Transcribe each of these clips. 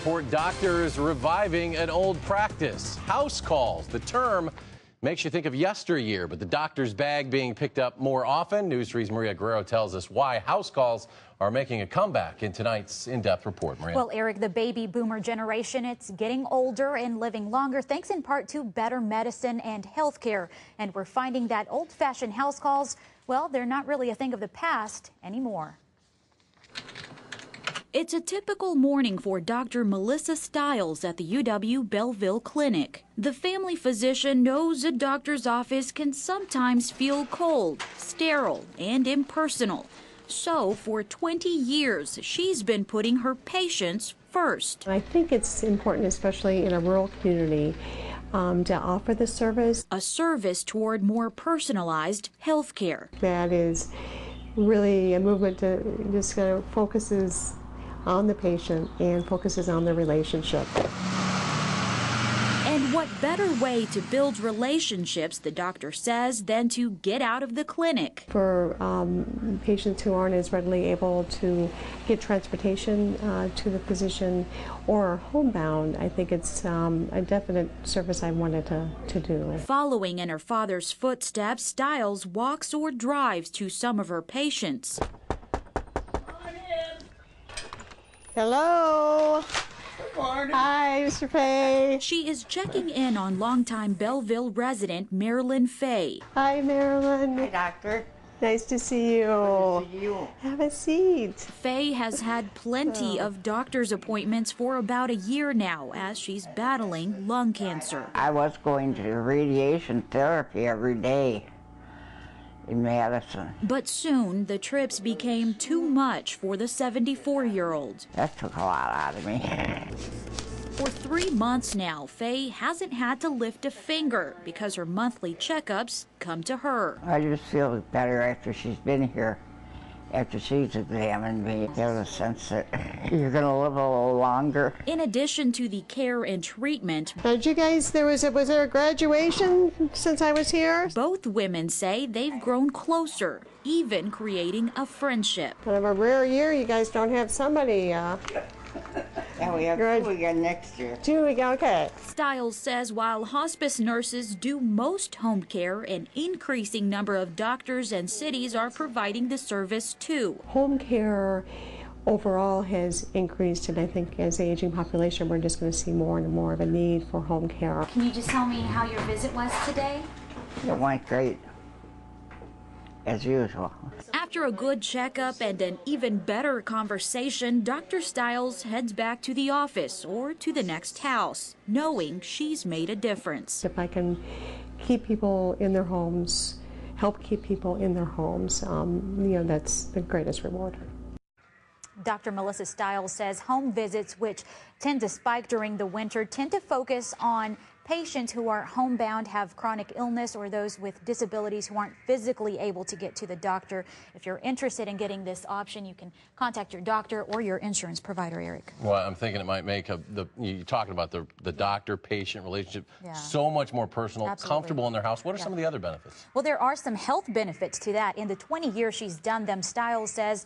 Report, doctors reviving an old practice. House calls. The term makes you think of yesteryear, but the doctor's bag being picked up more often. News 3's Maria Guerrero tells us why house calls are making a comeback in tonight's in-depth report. Maria. Well, Eric, the baby boomer generation, it's getting older and living longer, thanks in part to better medicine and health care. And we're finding that old-fashioned house calls, well, they're not really a thing of the past anymore. It's a typical morning for Dr. Melissa Stiles at the UW Belleville Clinic. The family physician knows a doctor's office can sometimes feel cold, sterile, and impersonal. So for 20 years, she's been putting her patients first. I think it's important, especially in a rural community, to offer the service. A service toward more personalized health care. That is really a movement that just kind of focuses on the patient and focuses on the relationship. And what better way to build relationships, the doctor says, than to get out of the clinic. For patients who aren't as readily able to get transportation to the physician or are homebound, I think it's a definite service I wanted to do. Following in her father's footsteps, Stiles walks or drives to some of her patients. Hello. Good morning. Hi, Mr. Fay. She is checking in on longtime Belleville resident Marilyn Fay. Hi, Marilyn. Hi, doctor. Nice to see you. Good to see you. Have a seat. Fay has had plenty of doctor's appointments for about a year now as she's battling lung cancer. I was going to radiation therapy every day in Madison. But soon the trips became too much for the 74-year-old. That took a lot out of me. For 3 months now, Fay hasn't had to lift a finger because her monthly checkups come to her. I just feel better after she's been here. After she's examined me, there's a sense that you're going to live a little longer. In addition to the care and treatment, Did you guys, was there a graduation since I was here? both women say they've grown closer, even creating a friendship. Kind of a rare year you guys don't have somebody. And we have Good. two again next year. Okay. Stiles says while hospice nurses do most home care, an increasing number of doctors and cities are providing the service too. Home care overall has increased, and I think as the aging population, we're just going to see more and more of a need for home care. Can you just tell me how your visit was today? It went great, as usual. After a good checkup and an even better conversation, Dr. Stiles heads back to the office or to the next house, knowing she's made a difference. If I can keep people in their homes, help keep people in their homes, that's the greatest reward. Dr. Melissa Stiles says home visits, which tend to spike during the winter, tend to focus on patients who are homebound, have chronic illness, or those with disabilities who aren't physically able to get to the doctor. If you're interested in getting this option, you can contact your doctor or your insurance provider, Eric. Well, I'm thinking it might make you're talking about the doctor-patient relationship so much more personal, Absolutely. comfortable in their house. What are some of the other benefits? Well, there are some health benefits to that. In the 20 years she's done them, Stiles says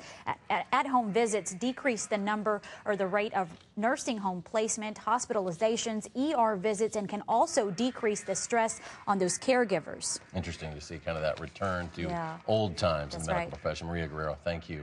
at-home visits decrease the number or the rate of nursing home placement, hospitalizations, ER visits, and can also decrease the stress on those caregivers. Interesting to see kind of that return to old times in the medical profession. Maria Guerrero, thank you.